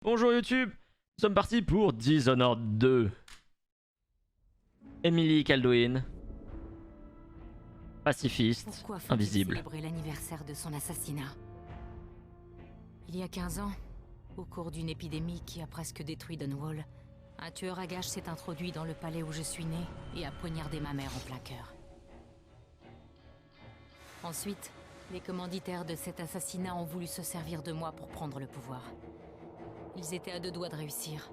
Bonjour YouTube, nous sommes partis pour Dishonored 2. Emily Kaldwin, pacifiste, Pourquoi faut-il invisible. célébrer l'anniversaire de son assassinat? Il y a 15 ans, au cours d'une épidémie qui a presque détruit Dunwall, un tueur à gages s'est introduit dans le palais où je suis né et a poignardé ma mère en plein cœur. Ensuite, les commanditaires de cet assassinat ont voulu se servir de moi pour prendre le pouvoir. Ils étaient à deux doigts de réussir.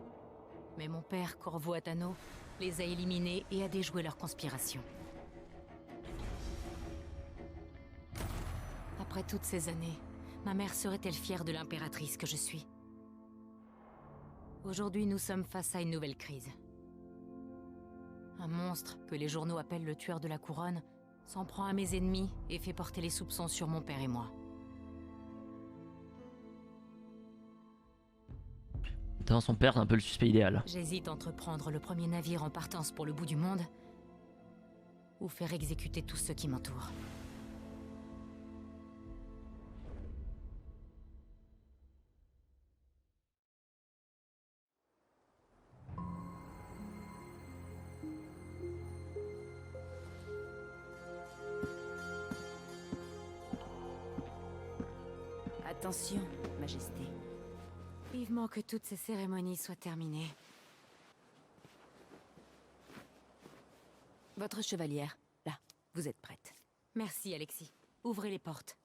Mais mon père, Corvo Attano, les a éliminés et a déjoué leur conspiration. Après toutes ces années, ma mère serait-elle fière de l'impératrice que je suis? Aujourd'hui, nous sommes face à une nouvelle crise. Un monstre, que les journaux appellent le tueur de la couronne, s'en prend à mes ennemis et fait porter les soupçons sur mon père et moi. Dans son père, c'est un peu le suspect idéal. J'hésite entre prendre le premier navire en partance pour le bout du monde ou faire exécuter tous ceux qui m'entourent. Attention, Majesté. Vivement que toutes ces cérémonies soient terminées. Votre chevalière, là, vous êtes prête. Merci, Alexis. Ouvrez les portes.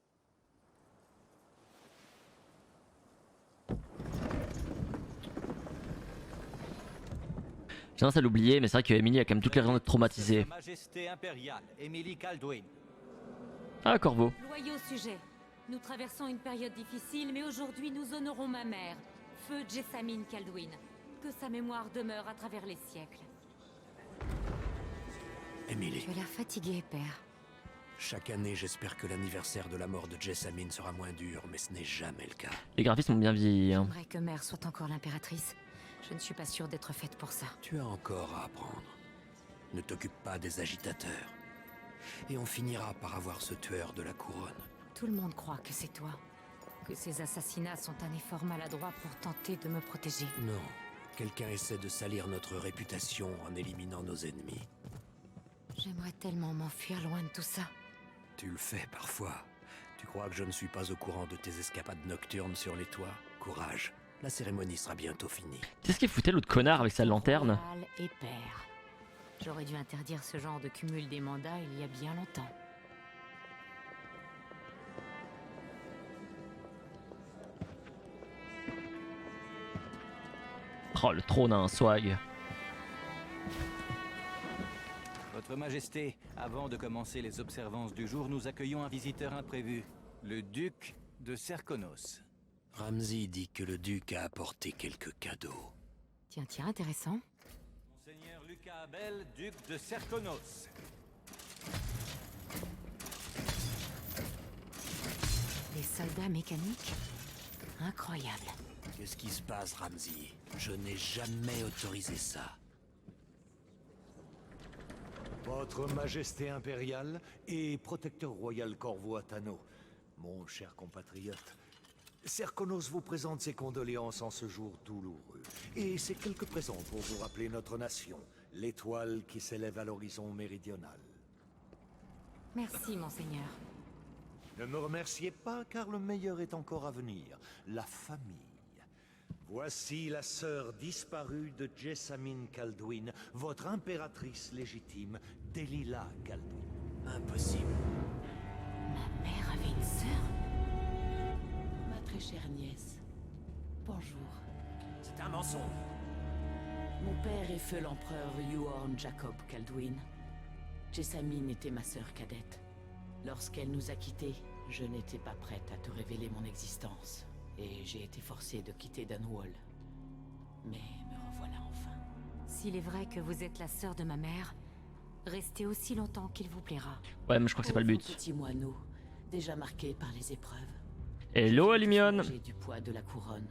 J'ai tendance à l'oublier, mais c'est vrai que Emily a quand même toutes les raisons d'être traumatisée. Sa Majesté impériale, Emily Kaldwin. Ah, Corvo. Loyaux sujets, nous traversons une période difficile, mais aujourd'hui nous honorons ma mère, Feu Jessamine Kaldwin. Que sa mémoire demeure à travers les siècles. Emily, Tu as l'air fatigué, père. chaque année j'espère que l'anniversaire de la mort de Jessamine sera moins dur, mais ce n'est jamais le cas. Les graphismes ont bien vieilli. Hein. J'aimerais que mère soit encore l'impératrice. Je ne suis pas sûre d'être faite pour ça. Tu as encore à apprendre. Ne t'occupe pas des agitateurs. Et on finira par avoir ce tueur de la couronne. Tout le monde croit que c'est toi. Que ces assassinats sont un effort maladroit pour tenter de me protéger. Non, quelqu'un essaie de salir notre réputation en éliminant nos ennemis. J'aimerais tellement m'enfuir loin de tout ça. Tu le fais parfois. Tu crois que je ne suis pas au courant de tes escapades nocturnes sur les toits? Courage, la cérémonie sera bientôt finie. Qu'est-ce qu'il foutait l'autre connard avec sa lanterne? Royal et père. J'aurais dû interdire ce genre de cumul des mandats il y a bien longtemps. Oh, le trône a un swag. Votre Majesté, avant de commencer les observances du jour, nous accueillons un visiteur imprévu, le duc de Serkonos. Ramsay dit que le duc a apporté quelques cadeaux. Tiens, tiens, intéressant. Monseigneur Lucas Abel, duc de Serkonos. Des soldats mécaniques? Incroyable. Qu'est-ce qui se passe, Ramsay? Je n'ai jamais autorisé ça. Votre Majesté impériale et protecteur royal Corvo Attano, mon cher compatriote, Serkonos vous présente ses condoléances en ce jour douloureux. Et ses quelques présents pour vous rappeler notre nation, l'étoile qui s'élève à l'horizon méridional. Merci, monseigneur. Ne me remerciez pas car le meilleur est encore à venir, la famille. Voici la sœur disparue de Jessamine Kaldwin, votre impératrice légitime, Delilah Kaldwin. Impossible. Ma mère avait une sœur? Ma très chère nièce, bonjour. C'est un mensonge. Mon père est feu l'empereur Yuan Jacob Kaldwin. Jessamine était ma sœur cadette. Lorsqu'elle nous a quittés, je n'étais pas prête à te révéler mon existence. Et j'ai été forcée de quitter Dunwall. Mais me revoilà enfin. S'il est vrai que vous êtes la sœur de ma mère, restez aussi longtemps qu'il vous plaira. Ouais, mais je crois que c'est pas le Pauvre but. petit moineau, déjà marqué par les épreuves. Hello, Alimion. J'ai du poids de la couronne.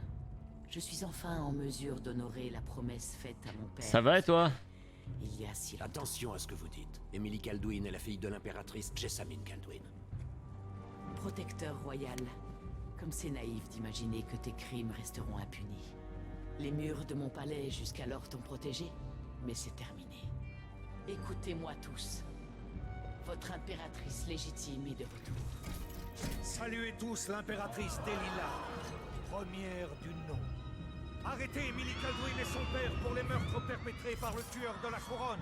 Je suis enfin en mesure d'honorer la promesse faite à mon père. Ça va et toi? Il y a si longtemps. Attention à ce que vous dites. Emily Kaldwin est la fille de l'impératrice Jessamine Kaldwin. Protecteur royal. Comme c'est naïf d'imaginer que tes crimes resteront impunis. Les murs de mon palais jusqu'alors t'ont protégé, mais c'est terminé. Écoutez-moi tous. Votre impératrice légitime est de retour. Saluez tous l'impératrice Delilah, première du nom. Arrêtez Emily Kaldwin et son père pour les meurtres perpétrés par le tueur de la couronne.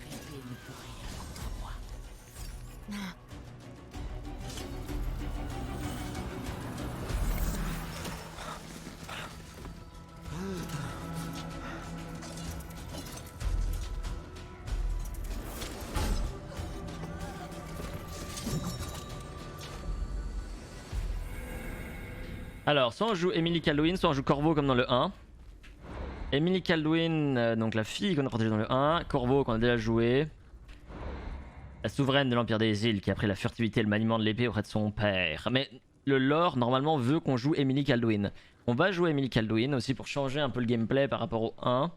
Trépied ne peut rien contre moi. Alors, soit on joue Emily Kaldwin, soit on joue Corvo comme dans le 1. Emily Kaldwin, donc la fille qu'on a protégée dans le 1. Corvo qu'on a déjà joué. La souveraine de l'Empire des Îles qui a pris la furtivité et le maniement de l'épée auprès de son père. Mais le lore, normalement, veut qu'on joue Emily Kaldwin. On va jouer Emily Kaldwin aussi pour changer un peu le gameplay par rapport au 1.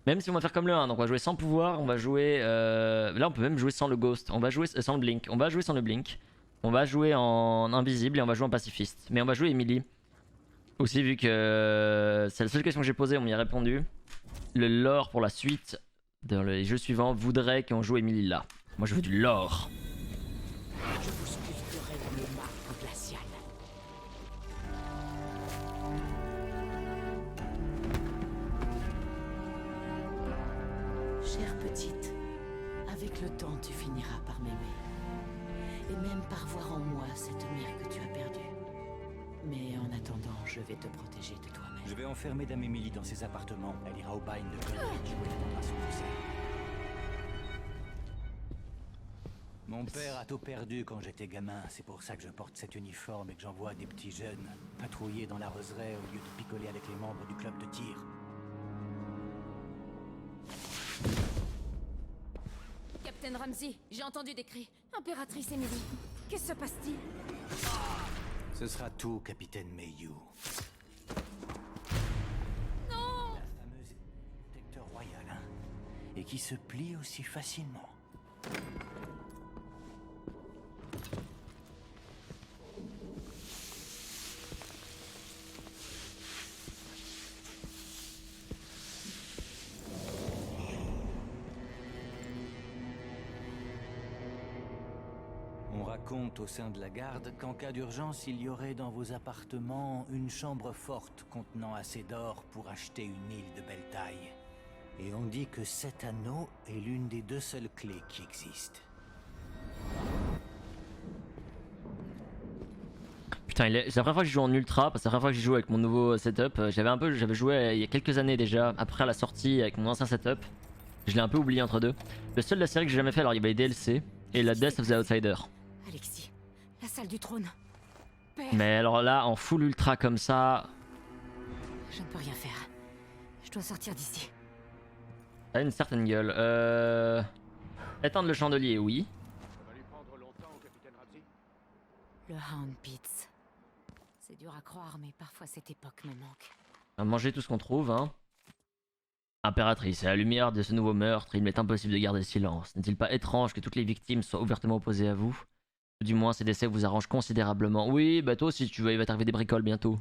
Même si on va faire comme le 1, donc on va jouer sans pouvoir, on va jouer... Là, on peut même jouer sans le Ghost, on va jouer sans le Blink. On va jouer sans le Blink. On va jouer en invisible et on va jouer en pacifiste. Mais on va jouer Emily. Aussi vu que c'est la seule question que j'ai posée, on m'y a répondu. Le lore pour la suite, dans les jeux suivants, voudrait qu'on joue Emily là. Moi je veux du lore. Je vous sculpterai dans le marbre glacial. Chère petite, avec le temps tu finiras par m'aimer. Et même par voir en moi cette mère que tu as perdue. Mais en attendant, je vais te protéger de toi-même. Je vais enfermer Dame Emily dans ses appartements. Elle ira au bagne de Goldridge où elle prendra son cousin. Mon père a tout perdu quand j'étais gamin. C'est pour ça que je porte cet uniforme et que j'envoie des petits jeunes patrouiller dans la roseraie au lieu de picoler avec les membres du club de tir. Captain Ramsey, j'ai entendu des cris. Impératrice Emily, qu'est-ce se passe-t-il? Ce sera tout, capitaine Mayhew. Non! La fameuse protecteur royal, hein? Et qui se plie aussi facilement. On raconte au sein de la garde qu'en cas d'urgence, il y aurait dans vos appartements une chambre forte contenant assez d'or pour acheter une île de belle taille. Et on dit que cet anneau est l'une des 2 seules clés qui existent. Putain, c'est la première fois que je joue en ultra, parce que c'est la première fois que j'ai joué avec mon nouveau setup. J'avais joué il y a quelques années déjà, après la sortie avec mon ancien setup. Je l'ai un peu oublié entre deux. Le seul de la série que j'ai jamais fait, alors il y avait les DLC et la Death of the Outsider. Alexis, la salle du trône. Père, Mais alors là, en full ultra comme ça, je ne peux rien faire. Je dois sortir d'ici. ça a une certaine gueule. Éteindre le chandelier, oui. Le Hound Pits. C'est dur à croire, mais parfois cette époque me manque. On va manger tout ce qu'on trouve, hein. Impératrice, à la lumière de ce nouveau meurtre, il m'est impossible de garder silence. N'est-il pas étrange que toutes les victimes soient ouvertement opposées à vous? Du moins, ces décès vous arrangent considérablement. Oui, bah toi aussi, tu veux, il va t'arriver des bricoles bientôt.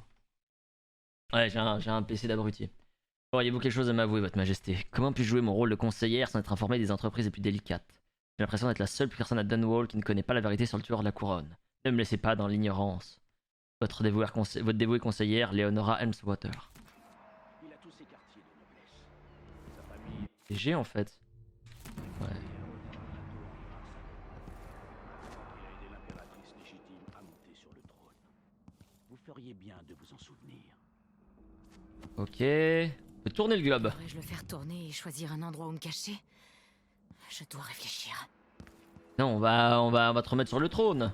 Ouais, j'ai un PC d'abruti. Auriez-vous quelque chose à m'avouer, votre majesté? Comment puis-je jouer mon rôle de conseillère sans être informé des entreprises les plus délicates? J'ai l'impression d'être la seule personne à Dunwall qui ne connaît pas la vérité sur le tueur de la couronne. Ne me laissez pas dans l'ignorance. Votre dévouée conseillère, Leonora Helmswater. C'est G en fait. Ouais. Vous feriez bien de vous en souvenir. Ok. On peut tourner le globe. Pourrais-je le faire tourner et choisir un endroit où me cacher? Je dois réfléchir. Non, on va te remettre sur le trône.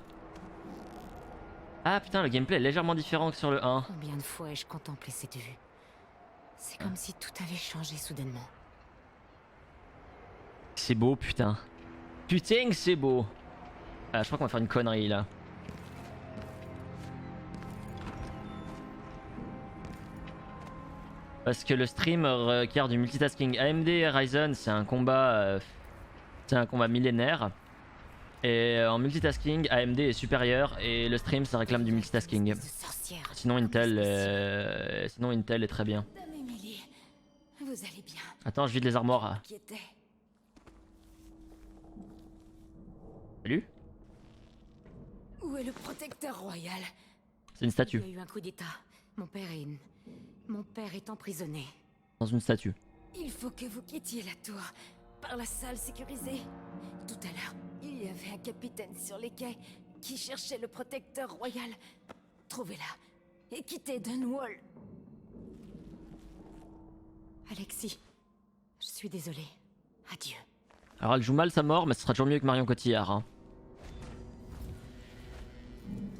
Ah putain, le gameplay est légèrement différent que sur le 1. Combien de fois ai-je contemplé cette vue? C'est comme si tout avait changé soudainement. C'est beau, putain. Putain que c'est beau. Ah, je crois qu'on va faire une connerie là. Parce que le stream requiert du multitasking. AMD et Ryzen, c'est un combat millénaire. Et en multitasking, AMD est supérieur et le stream ça réclame du multitasking. Sinon Intel est très bien. Dame Emily, vous allez bien. Attends, je vide les armoires. Salut. Où est le protecteur royal? C'est une statue. Il y a eu un coup d'état. Mon père est emprisonné. Dans une statue. Il faut que vous quittiez la tour par la salle sécurisée. Tout à l'heure, il y avait un capitaine sur les quais qui cherchait le protecteur royal. Trouvez-la et quittez Dunwall. Alexis, je suis désolée. Adieu. Alors elle joue mal sa mort, mais ce sera toujours mieux que Marion Cotillard. Hein.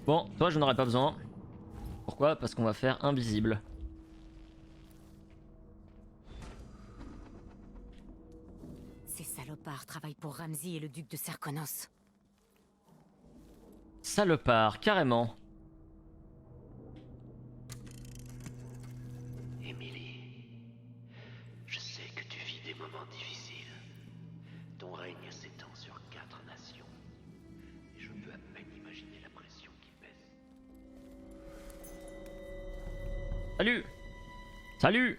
Bon, toi je n'en aurais pas besoin. Pourquoi? Parce qu'on va faire invisible. Ces salopards travaillent pour Ramsay et le duc de Serkonos. Salopard, carrément. Emily, je sais que tu vis des moments difficiles. Ton règne s'étend sur 4 nations. Et je peux à peine imaginer la pression qui pèse. Salut. Salut.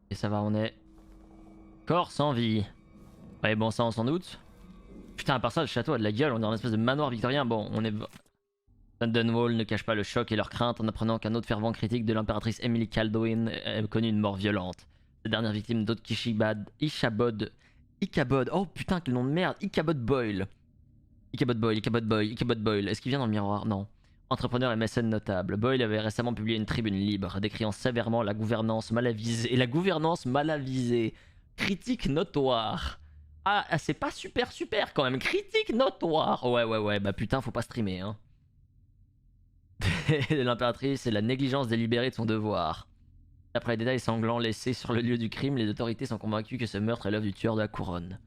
Et ça va, on est... Corps sans vie. Ouais bon ça on s'en doute. Putain à part ça le château a de la gueule, on est dans une espèce de manoir victorien. Bon on est... Dunwall ne cache pas le choc et leur crainte en apprenant qu'un autre fervent critique de l'impératrice Emily Kaldwin a connu une mort violente. La dernière victime d'Ichabod... Oh putain quel nom de merde. Ichabod Boyle. Ichabod Boyle. Est-ce qu'il vient dans le miroir? Non. Entrepreneur et mécène notable, Boyle avait récemment publié une tribune libre, décriant sévèrement la gouvernance mal avisée. Critique notoire. Ah, c'est pas super quand même. Critique notoire. Ouais, bah putain, faut pas streamer, hein. L'impératrice et la négligence délibérée de son devoir. Après les détails sanglants laissés sur le lieu du crime, les autorités sont convaincues que ce meurtre est l'œuvre du tueur de la couronne.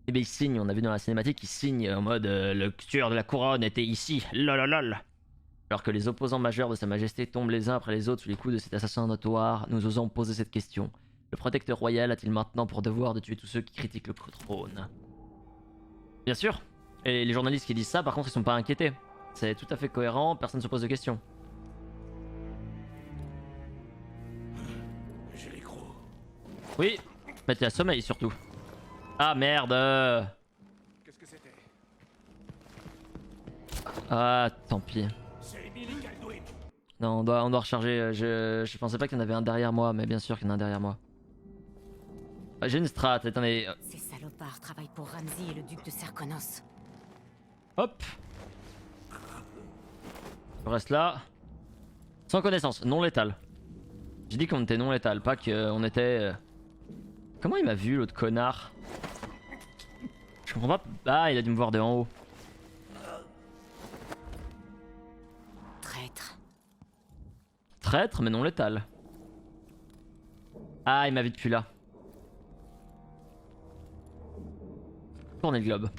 Et bien il signe, on a vu dans la cinématique, il signe en mode le tueur de la couronne était ici, lololol. Alors que les opposants majeurs de sa majesté tombent les uns après les autres sous les coups de cet assassin notoire, nous osons poser cette question. Le protecteur royal a-t-il maintenant pour devoir de tuer tous ceux qui critiquent le trône? Bien sûr. Et les journalistes qui disent ça, par contre, ils sont pas inquiétés. C'est tout à fait cohérent, personne ne se pose de questions. J'ai les crocs. Oui, mais t'es à sommeil surtout. Ah merde. Qu'est-ce que c'était? Ah, tant pis. C'est Emily Kaldwin. Non, on doit recharger. Je pensais pas qu'il y en avait un derrière moi, mais bien sûr qu'il y en a un derrière moi. Ah, j'ai une strat, attendez. Ces salopards travaillent pour Ramsay et le duc de Serkonos. Hop. Je reste là. Sans connaissance, non létal. J'ai dit qu'on était non létal, pas qu'on était... Comment il m'a vu l'autre connard? Je comprends pas... Ah, il a dû me voir de en haut. Traître. Traître, mais non létal. Ah, il m'a vu depuis là. Tournez le globe.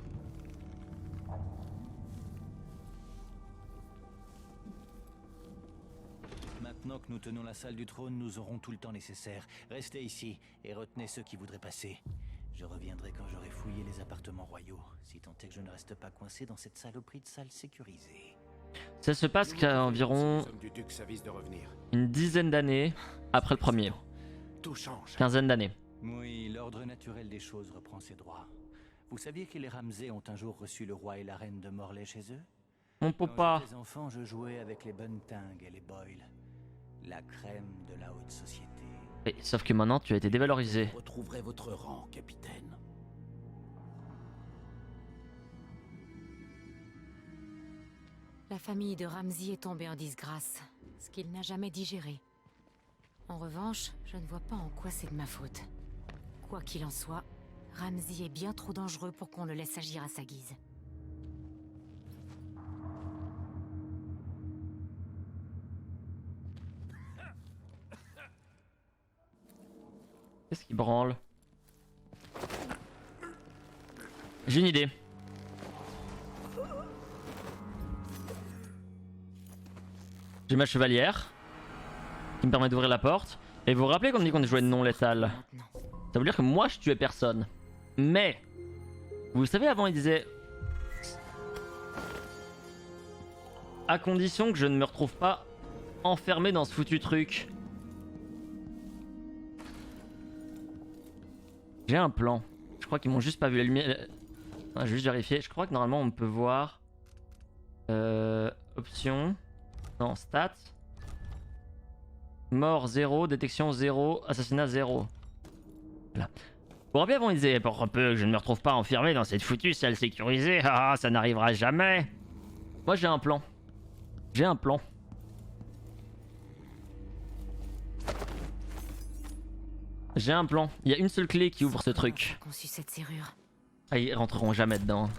Maintenant que nous tenons la salle du trône, nous aurons tout le temps nécessaire. Restez ici et retenez ceux qui voudraient passer. Je reviendrai quand j'aurai fouillé les appartements royaux, si tant est que je ne reste pas coincé dans cette saloperie de salle sécurisée. Ça se passe qu'à environ Les hommes du duc s'avisent de revenir. une dizaine d'années après le premier. Tout change. Quinzaine d'années. Oui, l'ordre naturel des choses reprend ses droits. Vous saviez que les Ramsay ont un jour reçu le roi et la reine de Morlaix chez eux? Mon Quand papa. j'étais enfant, je jouais avec les Bunting et les Boyle. La crème de la haute société. Oui, sauf que maintenant tu as été dévalorisé. Vous retrouverez votre rang, capitaine. La famille de Ramsay est tombée en disgrâce, ce qu'il n'a jamais digéré. En revanche, je ne vois pas en quoi c'est de ma faute. Quoi qu'il en soit, Ramsay est bien trop dangereux pour qu'on le laisse agir à sa guise. Qu'est-ce qui branle? J'ai une idée. J'ai ma chevalière qui me permet d'ouvrir la porte. Et vous vous rappelez qu'on dit qu'on est joué non létal? Maintenant. Ça veut dire que moi je tuais personne. Mais, vous savez, avant il disait... À condition que je ne me retrouve pas enfermé dans ce foutu truc. J'ai un plan. Je crois qu'ils m'ont juste pas vu la lumière. Ah, j'ai juste vérifié. Je crois que normalement on peut voir... Options. Non, stats. Mort 0, détection 0, assassinat 0. Voilà. Vous vous rappelez avant il disait pour peu que je ne me retrouve pas enfermé dans cette foutue salle sécurisée, ah ça n'arrivera jamais. Moi j'ai un plan. J'ai un plan. J'ai un plan. Il y a une seule clé qui ouvre ce truc. Conçu cette serrure. Ah, ils rentreront jamais dedans.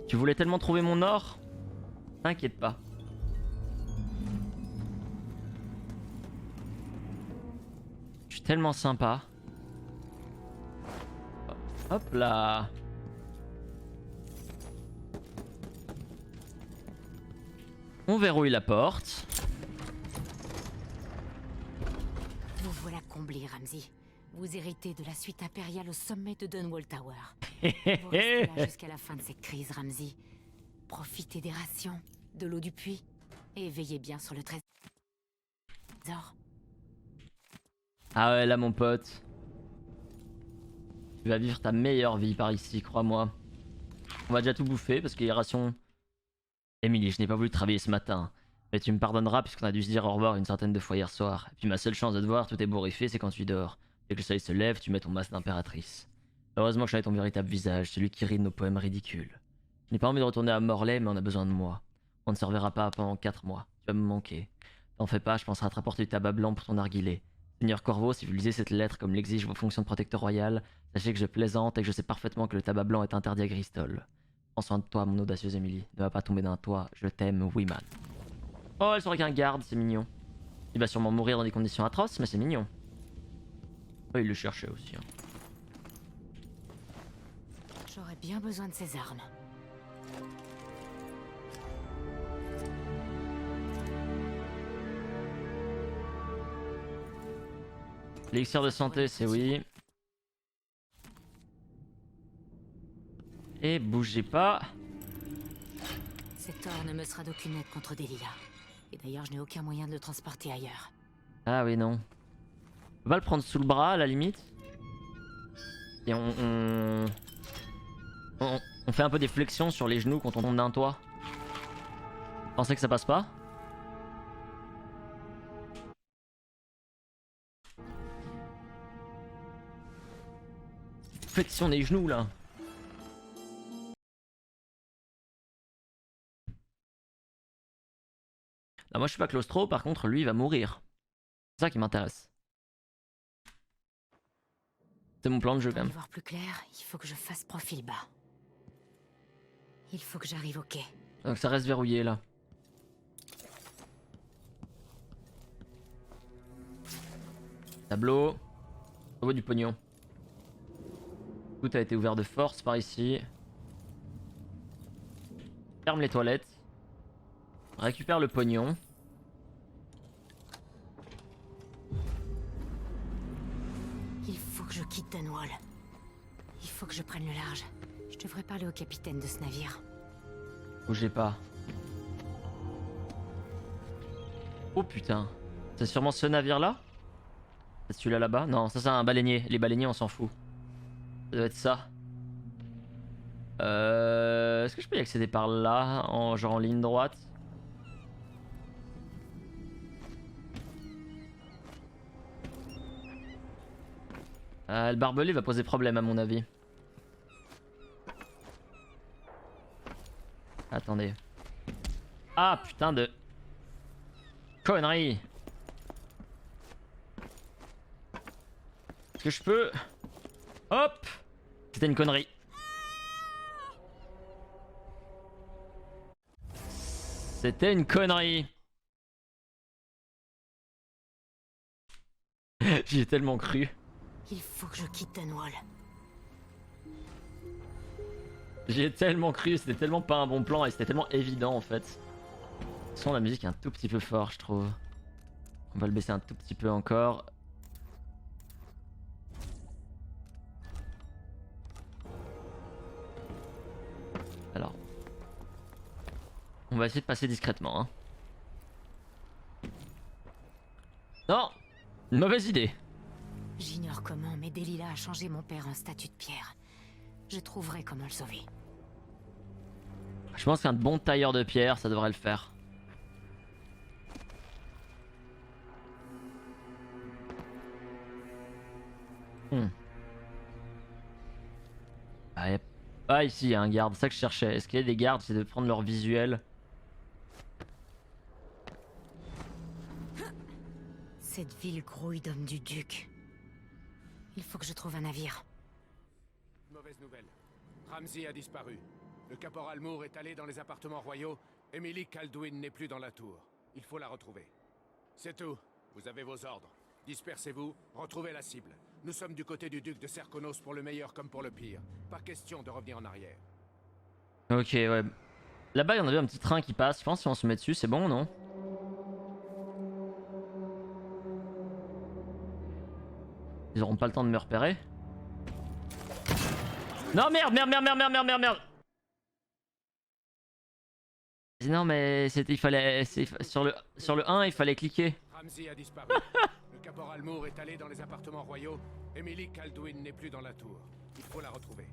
Tu voulais tellement trouver mon or? T'inquiète pas. Je suis tellement sympa. Hop là. On verrouille la porte. Vous voilà comblé, Ramsey. Vous héritez de la suite impériale au sommet de Dunwall Tower. Vous restez là jusqu'à la fin de cette crise, Ramsey. Profitez des rations, de l'eau du puits, et veillez bien sur le trésor. Ah ouais, là mon pote. Tu vas vivre ta meilleure vie par ici, crois-moi. On va déjà tout bouffer parce qu'il y a ration. Emily, je n'ai pas voulu travailler ce matin. Mais tu me pardonneras puisqu'on a dû se dire au revoir une certaine de fois hier soir. Et puis ma seule chance de te voir tout ébouriffé, c'est quand tu dors. Dès que le soleil se lève, tu mets ton masque d'impératrice. Heureusement que je savais ton véritable visage, celui qui rit de nos poèmes ridicules. Je n'ai pas envie de retourner à Morlaix, mais on a besoin de moi. On ne se reverra pas pendant 4 mois. Tu vas me manquer. T'en fais pas, je penserai à te rapporter du tabac blanc pour ton narguilé. Seigneur Corvo, si vous lisez cette lettre comme l'exigent vos fonctions de protecteur royal, sachez que je plaisante et que je sais parfaitement que le tabac blanc est interdit à Gristol. Prends soin de toi, mon audacieuse Emily. Ne va pas tomber d'un toit. Je t'aime, oui man. Oh, elle serait qu'un garde, c'est mignon. Il va sûrement mourir dans des conditions atroces, mais c'est mignon. Oh, il le cherchait aussi. Hein. J'aurais bien besoin de ces armes. L'élixir de santé, c'est oui. Et bougez pas. Cet or ne me sera d'aucune aide contre des lilas. Et d'ailleurs, je n'ai aucun moyen de le transporter ailleurs. Ah oui, non. On va le prendre sous le bras à la limite. Et on fait un peu des flexions sur les genoux quand on tombe d'un toit. Pensez que ça passe pas? Flexion des genoux là. Là, moi je suis pas claustro, par contre lui il va mourir. C'est ça qui m'intéresse. C'est mon plan de jeu quand Pour y même. voir plus clair, il faut que je fasse profil bas. Il faut que j'arrive au quai. Donc ça reste verrouillé là. Tableau. Au niveau du pognon. Tout a été ouvert de force par ici. Ferme les toilettes. Récupère le pognon. Il faut que je quitte Dunwall. Il faut que je prenne le large. Je devrais parler au capitaine de ce navire. Bougez pas. Oh putain. C'est sûrement ce navire là? C'est celui-là là-bas? Non, ça c'est un baleinier. Les baleiniers on s'en fout. Ça doit être ça. Est-ce que je peux y accéder par là, genre en ligne droite? Le barbelé va poser problème à mon avis. Attendez. Ah putain de... connerie. Est-ce que je peux... Hop. C'était une connerie. C'était une connerie. J'y ai tellement cru. Il faut que je quitte Dunwall. J'y ai tellement cru, c'était tellement pas un bon plan et c'était tellement évident en fait. Le son de la musique est un tout petit peu fort je trouve. On va le baisser un tout petit peu encore. Alors. On va essayer de passer discrètement. Hein. Non! Une mauvaise idée. J'ignore comment, mais Delilah a changé mon père en statue de pierre. Je trouverai comment le sauver. Je pense qu'un bon tailleur de pierre, ça devrait le faire. Ah, ici, il y a un garde, c'est ça que je cherchais. Est-ce qu'il y a des gardes? C'est de prendre leur visuel. Cette ville grouille d'hommes du duc. Il faut que je trouve un navire. Mauvaise nouvelle. Ramsey a disparu. Le caporal Moore est allé dans les appartements royaux. Emily Kaldwin n'est plus dans la tour. Il faut la retrouver. C'est tout. Vous avez vos ordres. Dispersez-vous, retrouvez la cible. Nous sommes du côté du duc de Serkonos pour le meilleur comme pour le pire. Pas question de revenir en arrière. Ok, ouais. Là-bas, il y en avait un petit train qui passe. Je pense que si on se met dessus, c'est bon, non? Ils auront pas le temps de me repérer. Non, merde. Non, mais c'était, il fallait, sur le 1, il fallait cliquer. Ramsey a disparu. Le caporal Moore est allé dans les appartements royaux. Emily Kaldwin n'est plus dans la tour. Il faut la retrouver.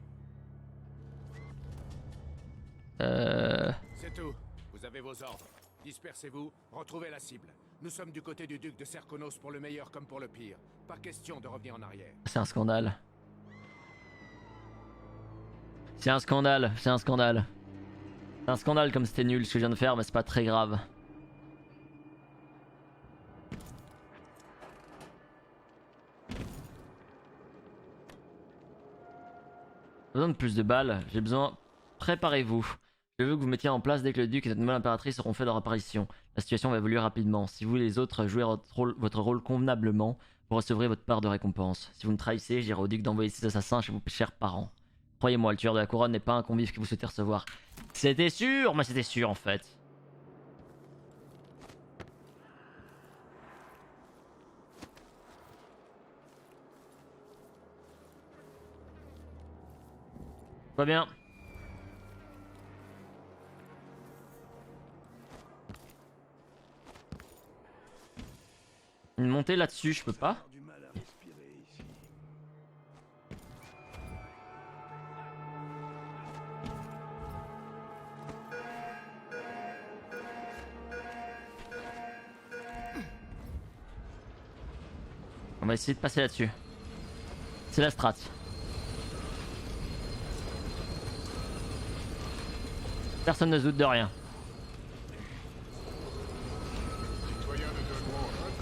C'est tout. Vous avez vos ordres. Dispersez-vous, retrouvez la cible. Nous sommes du côté du duc de Serkonos pour le meilleur comme pour le pire. Pas question de revenir en arrière. C'est un scandale. C'est un scandale, c'est un scandale. C'est un scandale comme c'était nul ce que je viens de faire, mais c'est pas très grave. J'ai besoin de plus de balles, j'ai besoin... Préparez-vous. Je veux que vous mettiez en place dès que le duc et cette nouvelle impératrice auront fait leur apparition. La situation va évoluer rapidement. Si vous les autres jouez votre rôle convenablement, vous recevrez votre part de récompense. Si vous me trahissez, j'irai au duc d'envoyer 6 assassins chez vos chers parents. Croyez-moi, le tueur de la couronne n'est pas un convive que vous souhaitez recevoir. C'était sûr, mais c'était sûr en fait. Pas bien. Une montée là-dessus, je peux pas. On va essayer de passer là-dessus. C'est la strat. Personne ne se doute de rien.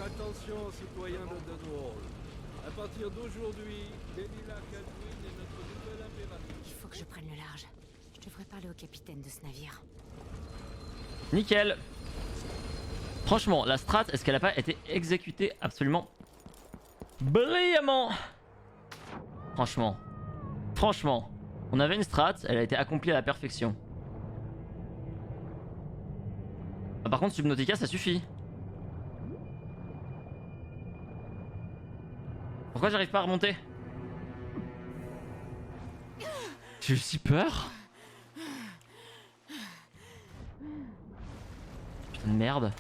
Attention, citoyens de Dunwall. À partir d'aujourd'hui, Delilah Kaldwin est notre nouvelle impératrice. Il faut que je prenne le large. Je devrais parler au capitaine de ce navire. Nickel. Franchement, la strat, est-ce qu'elle a pas été exécutée absolument brillamment? Franchement, on avait une strat, elle a été accomplie à la perfection. Ah, par contre, Subnautica, ça suffit. Pourquoi j'arrive pas à remonter? J'ai eu si peur. Putain de merde.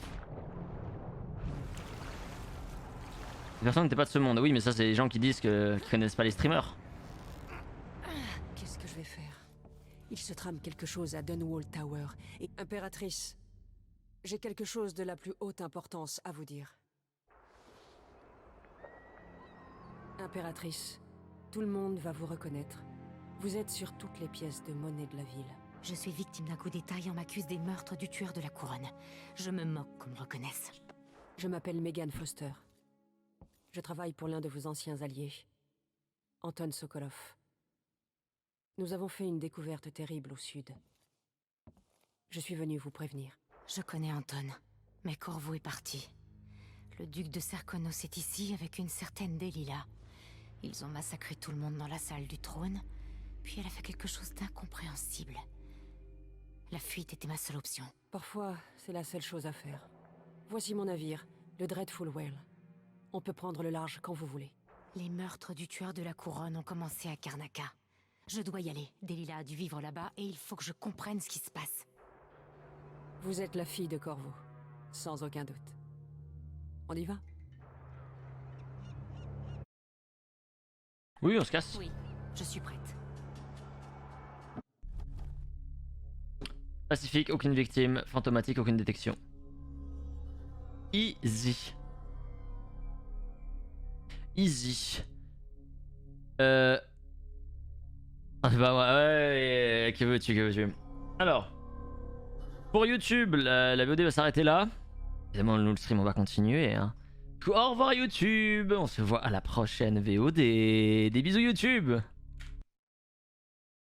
Les personnes n'étaient pas de ce monde. Oui, mais ça, c'est les gens qui disent qu'ils connaissent pas les streamers. Qu'est-ce que je vais faire? Il se trame quelque chose à Dunwall Tower. Et impératrice, j'ai quelque chose de la plus haute importance à vous dire. Impératrice, tout le monde va vous reconnaître. Vous êtes sur toutes les pièces de monnaie de la ville. Je suis victime d'un coup d'état et on m'accuse des meurtres du tueur de la couronne. Je me moque qu'on me reconnaisse. Je m'appelle Megan Foster. Je travaille pour l'un de vos anciens alliés, Anton Sokolov. Nous avons fait une découverte terrible au sud. Je suis venu vous prévenir. Je connais Anton, mais Corvo est parti. Le duc de Serkonos est ici avec une certaine Delilah. Ils ont massacré tout le monde dans la salle du trône, Puis elle a fait quelque chose d'incompréhensible. La fuite était ma seule option. Parfois, c'est la seule chose à faire. Voici mon navire, le Dreadful Whale. On peut prendre le large quand vous voulez. Les meurtres du tueur de la couronne ont commencé à Karnaca. Je dois y aller. Delilah a dû vivre là-bas et il faut que je comprenne ce qui se passe. Vous êtes la fille de Corvo, sans aucun doute. On y va? Oui, on se casse. Oui, je suis prête. Pacifique, aucune victime. Fantomatique, aucune détection. Easy. Easy. Ah bah ouais, que veux-tu. Alors, pour YouTube, la VOD va s'arrêter là. Évidemment, nous le stream, on va continuer. Hein. Au revoir YouTube, on se voit à la prochaine VOD. Des bisous YouTube.